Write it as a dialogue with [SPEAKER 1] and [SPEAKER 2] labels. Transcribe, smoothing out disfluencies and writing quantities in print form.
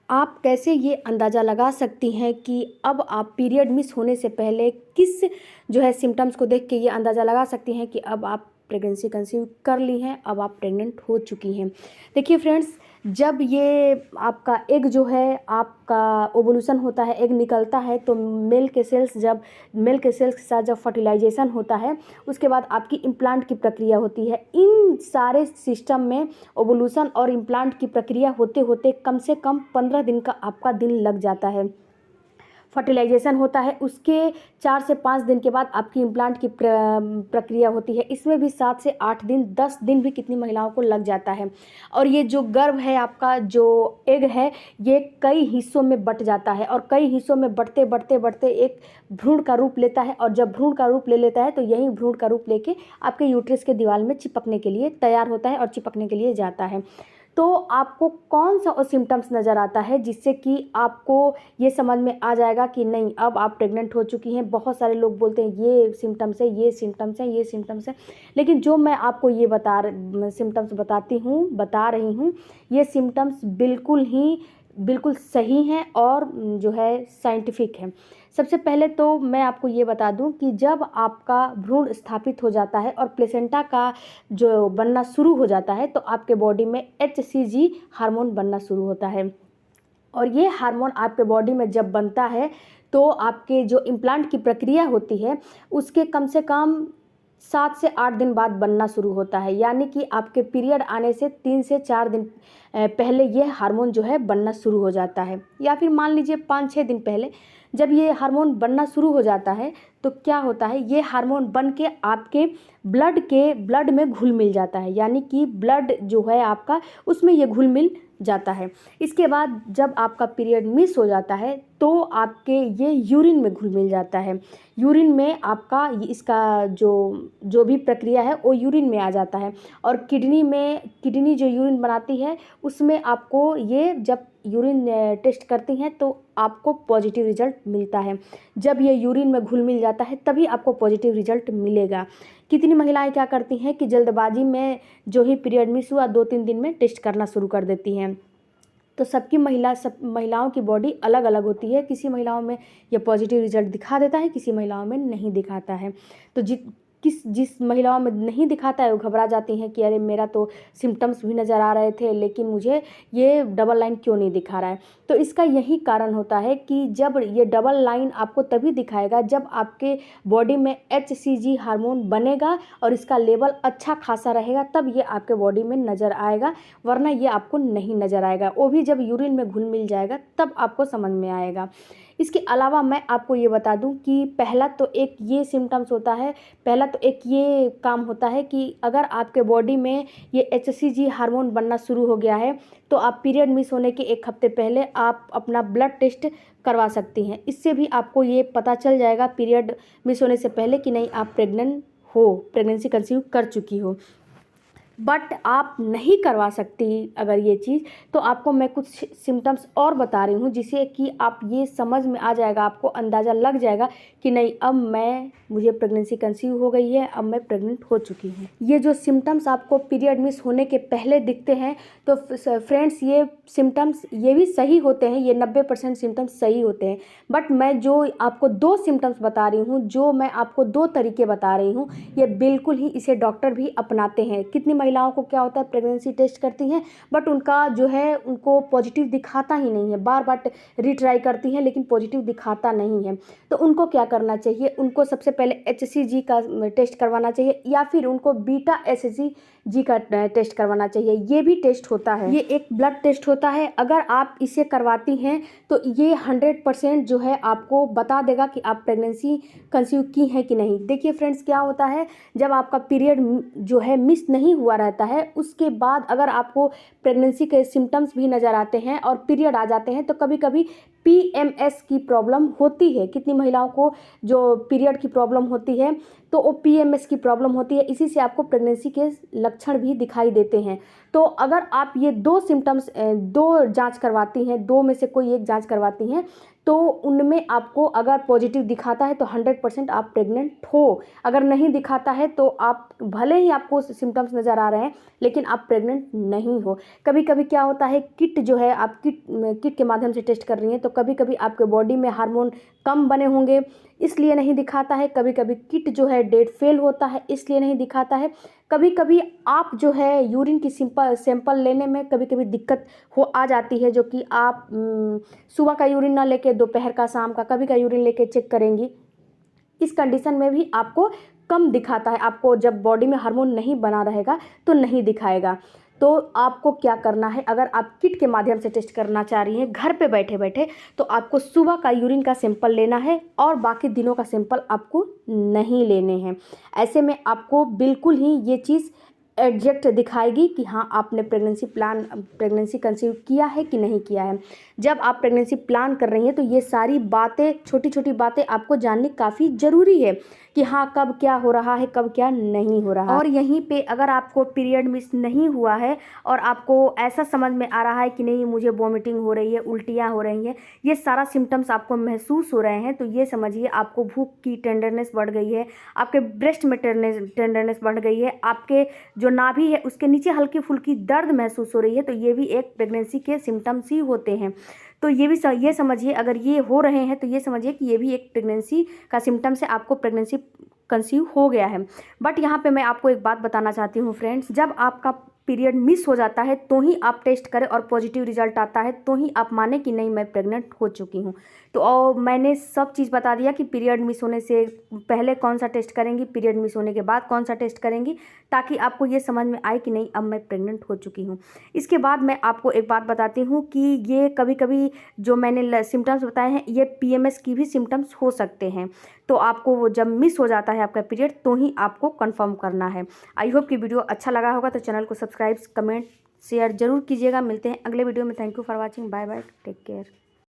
[SPEAKER 1] आप कैसे ये अंदाज़ा लगा सकती हैं कि अब आप पीरियड मिस होने से पहले किस जो है सिम्टम्स को देख के ये अंदाज़ा लगा सकती हैं कि अब आप प्रेगनेंसी कंसीव कर ली हैं, अब आप प्रेग्नेंट हो चुकी हैं। देखिए फ्रेंड्स, जब ये आपका एग जो है आपका ओवुलेशन होता है, एग निकलता है, तो मेल के सेल्स के साथ जब फर्टिलाइजेशन होता है, उसके बाद आपकी इम्प्लांट की प्रक्रिया होती है। इन सारे सिस्टम में ओवुलेशन और इम्प्लांट की प्रक्रिया होते होते कम से कम 15 दिन का आपका दिन लग जाता है। फर्टिलाइजेशन होता है, उसके 4 से 5 दिन के बाद आपकी इम्प्लांट की प्रक्रिया होती है। इसमें भी 7 से 8 दिन, 10 दिन भी कितनी महिलाओं को लग जाता है। और ये जो गर्भ है, आपका जो एग है, ये कई हिस्सों में बट जाता है और कई हिस्सों में बढ़ते बढ़ते बढ़ते एक भ्रूण का रूप लेता है। और जब भ्रूण का रूप ले लेता है तो यही भ्रूण का रूप लेके आपके यूट्रस के दीवार में चिपकने के लिए तैयार होता है और चिपकने के लिए जाता है। तो आपको कौन सा सिम्टम्स नज़र आता है जिससे कि आपको ये समझ में आ जाएगा कि नहीं, अब आप प्रेग्नेंट हो चुकी हैं। बहुत सारे लोग बोलते हैं ये सिम्टम्स है, ये सिम्टम्स है, ये सिम्टम्स है, लेकिन जो मैं आपको ये सिम्टम्स बता रही हूँ, ये सिम्टम्स बिल्कुल सही हैं और जो है साइंटिफिक है। सबसे पहले तो मैं आपको ये बता दूं कि जब आपका भ्रूण स्थापित हो जाता है और प्लेसेंटा का जो बनना शुरू हो जाता है, तो आपके बॉडी में HCG हार्मोन बनना शुरू होता है। और ये हार्मोन आपके बॉडी में जब बनता है तो आपके जो इम्प्लांट की प्रक्रिया होती है, उसके कम से कम 7 से 8 दिन बाद बनना शुरू होता है। यानी कि आपके पीरियड आने से 3 से 4 दिन पहले ये हार्मोन जो है बनना शुरू हो जाता है, या फिर मान लीजिए 5-6 दिन पहले। जब ये हार्मोन बनना शुरू हो जाता है तो क्या होता है, ये हार्मोन बन के आपके ब्लड में घुल मिल जाता है। यानी कि ब्लड जो है आपका, उसमें ये घुल मिल जाता है। इसके बाद जब आपका पीरियड मिस हो जाता है तो आपके ये यूरिन में घुल मिल जाता है। यूरिन में आपका इसका जो भी प्रक्रिया है वो यूरिन में आ जाता है। और किडनी जो यूरिन बनाती है, उसमें आपको ये जब यूरिन टेस्ट करती हैं तो आपको पॉजिटिव रिजल्ट मिलता है। जब ये यूरिन में घुल मिल जाता है तभी आपको पॉजिटिव रिजल्ट मिलेगा। कितनी महिलाएं क्या करती हैं कि जल्दबाजी में जो ही पीरियड मिस हुआ 2-3 दिन में टेस्ट करना शुरू कर देती हैं। तो सब महिलाओं की बॉडी अलग अलग होती है। किसी महिलाओं में ये पॉजिटिव रिजल्ट दिखा देता है, किसी महिलाओं में नहीं दिखाता है। तो जिस महिलाओं में नहीं दिखाता है वो घबरा जाती हैं कि अरे मेरा तो सिम्टम्स भी नज़र आ रहे थे, लेकिन मुझे ये डबल लाइन क्यों नहीं दिखा रहा है। तो इसका यही कारण होता है कि जब ये डबल लाइन आपको तभी दिखाएगा जब आपके बॉडी में HCG हार्मोन बनेगा और इसका लेवल अच्छा खासा रहेगा, तब ये आपके बॉडी में नज़र आएगा, वरना ये आपको नहीं नज़र आएगा। वो भी जब यूरिन में घुल मिल जाएगा तब आपको समझ में आएगा। इसके अलावा मैं आपको ये बता दूं कि पहला तो एक ये काम होता है कि अगर आपके बॉडी में ये HCG हार्मोन बनना शुरू हो गया है तो आप पीरियड मिस होने के 1 हफ्ते पहले आप अपना ब्लड टेस्ट करवा सकती हैं। इससे भी आपको ये पता चल जाएगा पीरियड मिस होने से पहले कि नहीं, आप प्रेगनेंसी कंसीव कर चुकी हो। बट आप नहीं करवा सकती अगर ये चीज़, तो आपको मैं कुछ सिम्टम्स और बता रही हूँ जिससे कि आप ये समझ में आ जाएगा, आपको अंदाज़ा लग जाएगा कि नहीं, अब मुझे प्रेगनेंसी कंसीव हो गई है, अब मैं प्रेग्नेंट हो चुकी हूँ। ये जो सिम्टम्स आपको पीरियड मिस होने के पहले दिखते हैं, तो फ्रेंड्स ये सिम्टम्स ये भी सही होते हैं, ये 90% सिम्टम्स सही होते हैं। बट मैं जो आपको 2 सिम्टम्स बता रही हूँ, जो मैं आपको 2 तरीके बता रही हूँ, ये बिल्कुल ही इसे डॉक्टर भी अपनाते हैं। कितनी महिलाओं को क्या होता है, प्रेगनेंसी टेस्ट करती हैं बट उनका जो है उनको पॉजिटिव दिखाता ही नहीं है, बार बार रीट्राई करती हैं लेकिन पॉजिटिव दिखाता नहीं है। तो उनको क्या करना चाहिए, उनको सबसे पहले HCG का टेस्ट करवाना चाहिए या फिर उनको बीटा HCG का टेस्ट करवाना चाहिए। ये भी टेस्ट होता है, ये एक ब्लड टेस्ट होता है। अगर आप इसे करवाती हैं तो ये 100% जो है आपको बता देगा कि आप प्रेगनेंसी कंसीव की है कि नहीं। देखिए फ्रेंड्स, क्या होता है, जब आपका पीरियड जो है मिस नहीं हुआ रहता है, उसके बाद अगर आपको प्रेगनेंसी के सिम्टम्स भी नज़र आते हैं और पीरियड आ जाते हैं, तो कभी कभी PMS की प्रॉब्लम होती है। कितनी महिलाओं को जो पीरियड की प्रॉब्लम होती है तो वो PMS की प्रॉब्लम होती है, इसी से आपको प्रेगनेंसी के लक्षण भी दिखाई देते हैं। तो अगर आप ये 2 सिम्टम्स 2 जाँच करवाती हैं, 2 में से कोई एक जाँच करवाती हैं, तो उनमें आपको अगर पॉजिटिव दिखाता है तो 100% आप प्रेग्नेंट हो। अगर नहीं दिखाता है तो आप भले ही आपको सिम्टम्स नज़र आ रहे हैं लेकिन आप प्रेग्नेंट नहीं हो। कभी-कभी क्या होता है, किट जो है आप किट के माध्यम से टेस्ट कर रही हैं, तो कभी-कभी आपके बॉडी में हार्मोन कम बने होंगे इसलिए नहीं दिखाता है, कभी-कभी किट जो है डेट फेल होता है इसलिए नहीं दिखाता है। कभी-कभी आप जो है यूरिन की सैंपल लेने में कभी-कभी दिक्कत आ जाती है, जो कि आप सुबह का यूरिन ना लेके दोपहर का, शाम का कभी का यूरिन लेके चेक करेंगी। इस कंडीशन में भी आपको कम दिखाता है। आपको जब बॉडी में हार्मोन नहीं बना रहेगा तो नहीं दिखाएगा। तो आपको क्या करना है, अगर आप किट के माध्यम से टेस्ट करना चाह रही हैं घर पे बैठे-बैठे, तो आपको सुबह का यूरिन का सैंपल लेना है और बाकी दिनों का सैंपल आपको नहीं लेने हैं। ऐसे में आपको बिल्कुल ही ये चीज़ एग्जैक्ट दिखाएगी कि हाँ, आपने प्रेगनेंसी कंसीव किया है कि नहीं किया है। जब आप प्रेगनेंसी प्लान कर रही हैं तो ये सारी बातें, छोटी-छोटी बातें आपको जाननी काफ़ी ज़रूरी है कि हाँ, कब क्या हो रहा है, कब क्या नहीं हो रहा है। और यहीं पे अगर आपको पीरियड मिस नहीं हुआ है और आपको ऐसा समझ में आ रहा है कि नहीं मुझे वॉमिटिंग हो रही है, उल्टियाँ हो रही हैं, ये सारा सिम्टम्स आपको महसूस हो रहे हैं, तो ये समझिए आपको भूख की टेंडरनेस बढ़ गई है, आपके ब्रेस्ट में टेंडरनेस बढ़ गई है, आपके जो नाभि है उसके नीचे हल्की फुल्की दर्द महसूस हो रही है, तो ये भी एक प्रेगनेंसी के सिम्टम्स ही होते हैं। तो ये समझिए, अगर ये हो रहे हैं तो ये समझिए कि ये भी एक प्रेगनेंसी का सिम्टम्स है, आपको प्रेगनेंसी कंसीव हो गया है। बट यहाँ पे मैं आपको एक बात बताना चाहती हूँ फ्रेंड्स, जब आपका पीरियड मिस हो जाता है तो ही आप टेस्ट करें और पॉजिटिव रिजल्ट आता है तो ही आप माने कि नहीं मैं प्रेग्नेंट हो चुकी हूँ। तो और मैंने सब चीज़ बता दिया कि पीरियड मिस होने से पहले कौन सा टेस्ट करेंगी, पीरियड मिस होने के बाद कौन सा टेस्ट करेंगी, ताकि आपको ये समझ में आए कि नहीं अब मैं प्रेग्नेंट हो चुकी हूँ। इसके बाद मैं आपको एक बात बताती हूँ कि ये कभी कभी जो मैंने सिम्टम्स बताए हैं ये PMS की भी सिम्टम्स हो सकते हैं। तो आपको वो जब मिस हो जाता है आपका पीरियड तो ही आपको कंफर्म करना है। आई होप कि वीडियो अच्छा लगा होगा, तो चैनल को सब्सक्राइब, कमेंट, शेयर जरूर कीजिएगा। मिलते हैं अगले वीडियो में। Thank you for watching. Bye bye, take care.